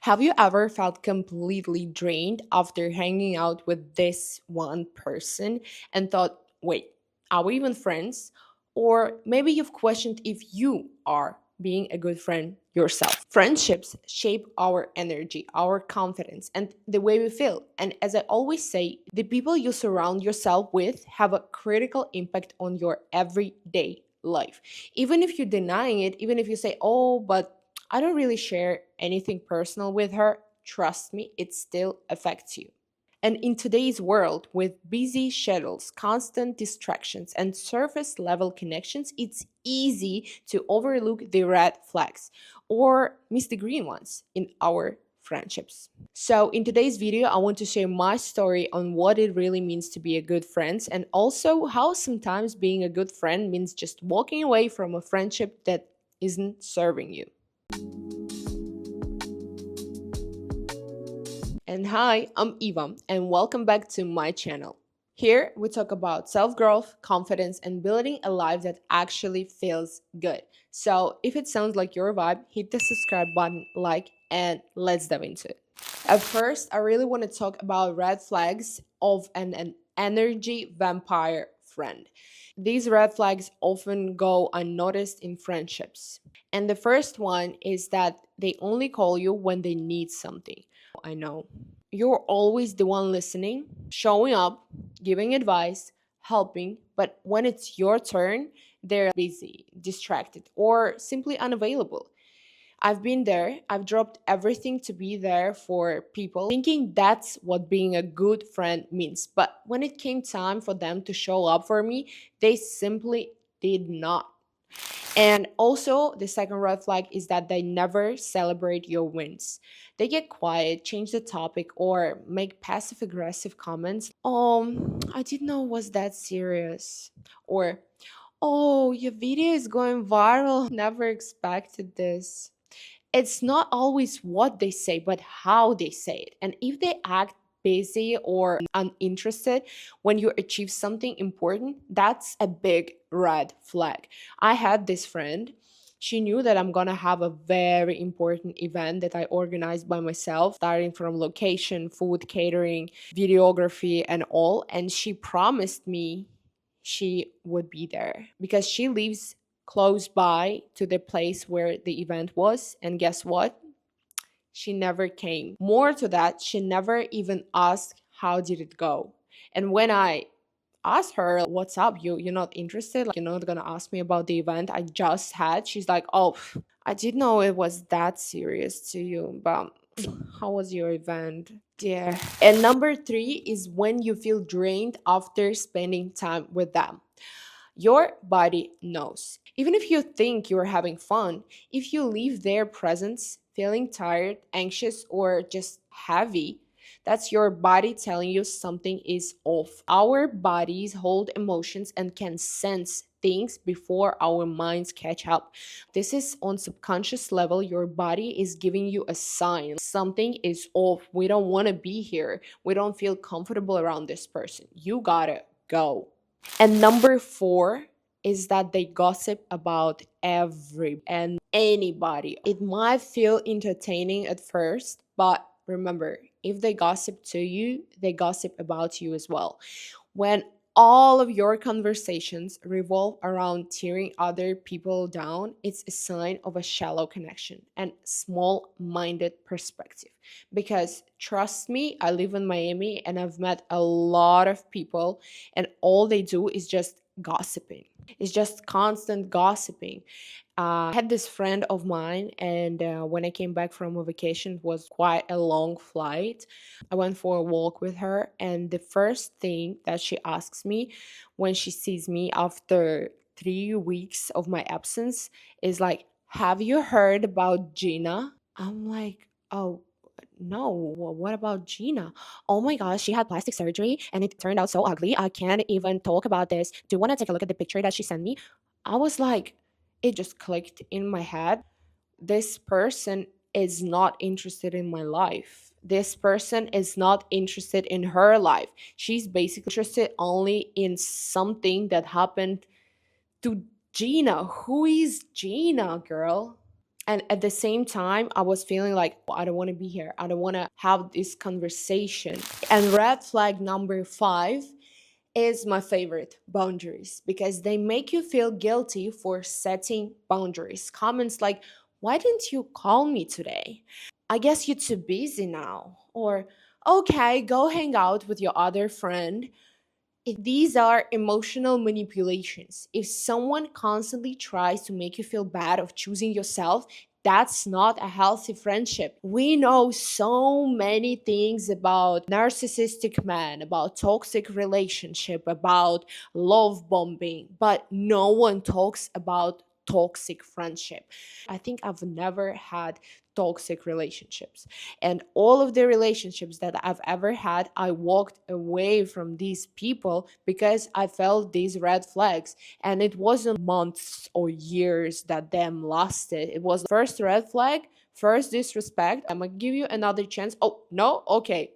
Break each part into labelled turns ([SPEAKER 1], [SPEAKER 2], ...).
[SPEAKER 1] Have you ever felt completely drained after hanging out with this one person and thought, wait, are we even friends? Or maybe you've questioned if you are being a good friend yourself. Friendships shape our energy, our confidence, and the way we feel. And as I always say, the people you surround yourself with have a critical impact on your everyday life. Even if you're denying it, even if you say, oh, but I don't really share anything personal with her. Trust me, it still affects you. And in today's world, with busy schedules, constant distractions, and surface level connections, it's easy to overlook the red flags or miss the green ones in our friendships. So, in today's video, I want to share my story on what it really means to be a good friend and also how sometimes being a good friend means just walking away from a friendship that isn't serving you. And hi, I'm Eva, and welcome back to my channel. Here, we talk about self growth, confidence, and building a life that actually feels good. So, if it sounds like your vibe, hit the subscribe button, like, and let's dive into it. At first, I really want to talk about red flags of an energy vampire friend. These red flags often go unnoticed in friendships. And the first one is that they only call you when they need something. I know. You're always the one listening, showing up, giving advice, helping, but when it's your turn, they're busy, distracted, or simply unavailable. I've been there. I've dropped everything to be there for people, thinking that's what being a good friend means. But when it came time for them to show up for me, they simply did not. And also, the second red flag is that they never celebrate your wins. They get quiet, change the topic, or make passive aggressive comments. I didn't know it was that serious. Or, oh, your video is going viral. Never expected this. It's not always what they say, but how they say it. And if they act busy or uninterested when you achieve something important, that's a big red flag. I had this friend. She knew that I'm gonna have a very important event that I organized by myself, starting from location, food, catering, videography, and all. And she promised me she would be there because she lives close by to the place where the event was. And guess what? She never came. More to that, she never even asked how did it go. And when I asked her, what's up, you're not interested, like, you're not gonna ask me about the event I just had, she's like, oh, I didn't know it was that serious to you, but how was your event? Yeah. And number three is when you feel drained after spending time with them. Your body knows. Even if you think you're having fun, if you leave their presence feeling tired, anxious, or just heavy, that's your body telling you something is off. Our bodies hold emotions and can sense things before our minds catch up. This is on subconscious level. Your body is giving you a sign. Something is off. We don't want to be here. We don't feel comfortable around this person. You gotta go. And number four is that they gossip about every and anybody. It might feel entertaining at first, but remember, if they gossip to you, they gossip about you as well. When all of your conversations revolve around tearing other people down, it's a sign of a shallow connection and small minded perspective. Because trust me, I live in Miami and I've met a lot of people, and all they do is just gossiping. It's just constant gossiping. I had this friend of mine, and when I came back from a vacation, it was quite a long flight. I went for a walk with her, and the first thing that she asks me when she sees me after 3 weeks of my absence is like, have you heard about Gina? I'm like, oh, no, what about Gina? Oh my gosh, she had plastic surgery and it turned out so ugly. I can't even talk about this. Do you want to take a look at the picture that she sent me? I was like, it just clicked in my head. This person is not interested in my life. This person is not interested in her life. She's basically interested only in something that happened to Gina. Who is Gina, girl? And at the same time, I was feeling like, "Oh, I don't want to be here. I don't want to have this conversation." And red flag number 5 is my favorite, boundaries, because they make you feel guilty for setting boundaries. Comments like, "Why didn't you call me today? I guess you're too busy now." Or, "Okay, go hang out with your other friend." These are emotional manipulations. If someone constantly tries to make you feel bad of choosing yourself, that's not a healthy friendship. We know so many things about narcissistic men, about toxic relationship, about love bombing, but no one talks about toxic friendship. I think I've never had toxic relationships. And all of the relationships that I've ever had, I walked away from these people because I felt these red flags. And it wasn't months or years that them lasted. It was first red flag, first disrespect. I'm gonna give you another chance. Oh, no? Okay,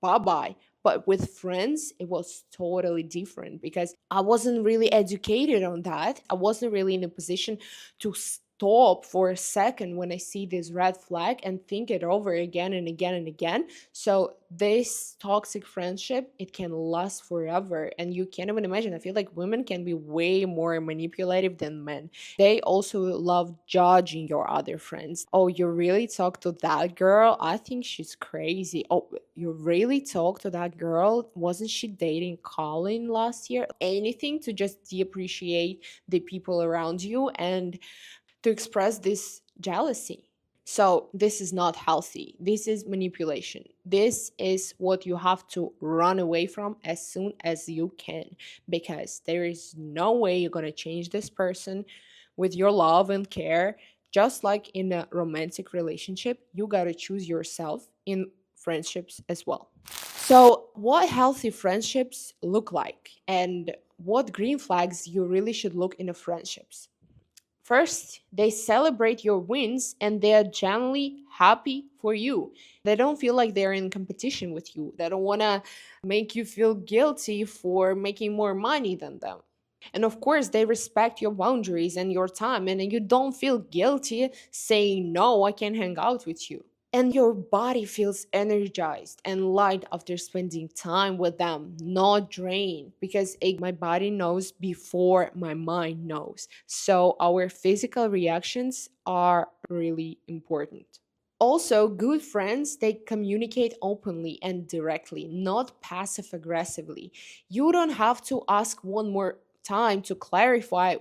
[SPEAKER 1] bye bye. But with friends, it was totally different because I wasn't really educated on that. I wasn't really in a position to stop for a second when I see this red flag and think it over again and again and again. So this toxic friendship, it can last forever. And you can't even imagine. I feel like women can be way more manipulative than men. They also love judging your other friends. "Oh, you really talk to that girl? I think she's crazy. Oh, you really talk to that girl? Wasn't she dating Colin last year?" Anything to just depreciate the people around you and to express this jealousy. So, this is not healthy. This is manipulation. This is what you have to run away from as soon as you can, because there is no way you're going to change this person with your love and care. Just like in a romantic relationship, you got to choose yourself in friendships as well. So, what healthy friendships look like and what green flags you really should look in the friendships. First, they celebrate your wins and they are genuinely happy for you. They don't feel like they're in competition with you. They don't want to make you feel guilty for making more money than them. And of course, they respect your boundaries and your time, and you don't feel guilty saying, "No, I can't hang out with you." And your body feels energized and light after spending time with them, not drained, because my body knows before my mind knows. So our physical reactions are really important. Also, good friends, they communicate openly and directly, not passive aggressively. You don't have to ask one more time to clarify.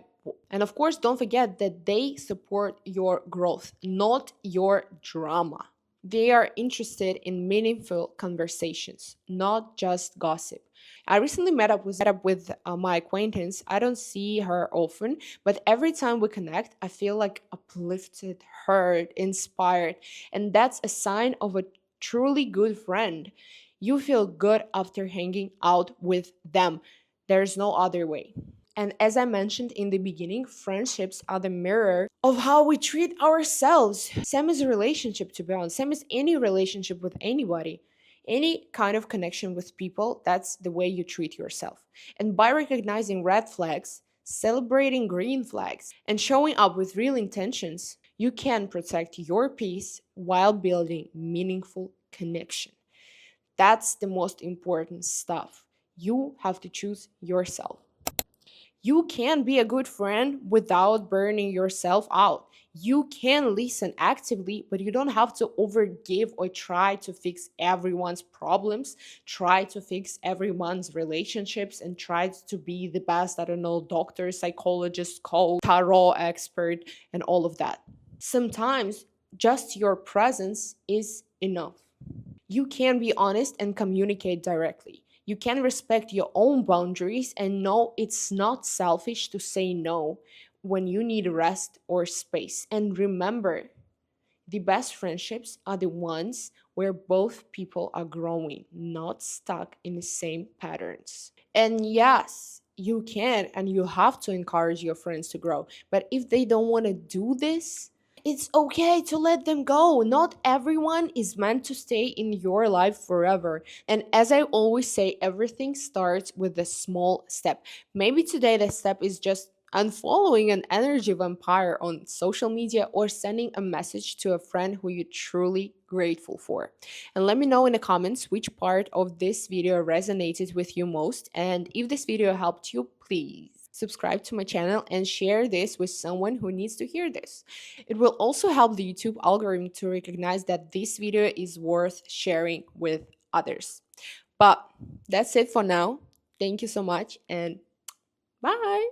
[SPEAKER 1] And of course, don't forget that they support your growth, not your drama. They are interested in meaningful conversations, not just gossip. I recently met up with my acquaintance. I don't see her often, but every time we connect, I feel like uplifted, heard, inspired, and that's a sign of a truly good friend. You feel good after hanging out with them. There's no other way. And as I mentioned in the beginning, friendships are the mirror of how we treat ourselves. Same as a relationship, to be honest, same as any relationship with anybody. Any kind of connection with people, that's the way you treat yourself. And by recognizing red flags, celebrating green flags, and showing up with real intentions, you can protect your peace while building meaningful connection. That's the most important stuff. You have to choose yourself. You can be a good friend without burning yourself out. You can listen actively, but you don't have to overgive or try to fix everyone's problems, try to fix everyone's relationships, and try to be the best, I don't know, doctor, psychologist, coach, tarot expert, and all of that. Sometimes just your presence is enough. You can be honest and communicate directly. You can respect your own boundaries and know it's not selfish to say no when you need rest or space. And remember, the best friendships are the ones where both people are growing, not stuck in the same patterns. And yes, you can and you have to encourage your friends to grow. But if they don't want to do this, it's okay to let them go. Not everyone is meant to stay in your life forever. And as I always say, everything starts with a small step. Maybe today the step is just unfollowing an energy vampire on social media, or sending a message to a friend who you're truly grateful for. And let me know in the comments which part of this video resonated with you most. And if this video helped you, please subscribe to my channel and share this with someone who needs to hear this. It will also help the YouTube algorithm to recognize that this video is worth sharing with others. But that's it for now. Thank you so much and bye.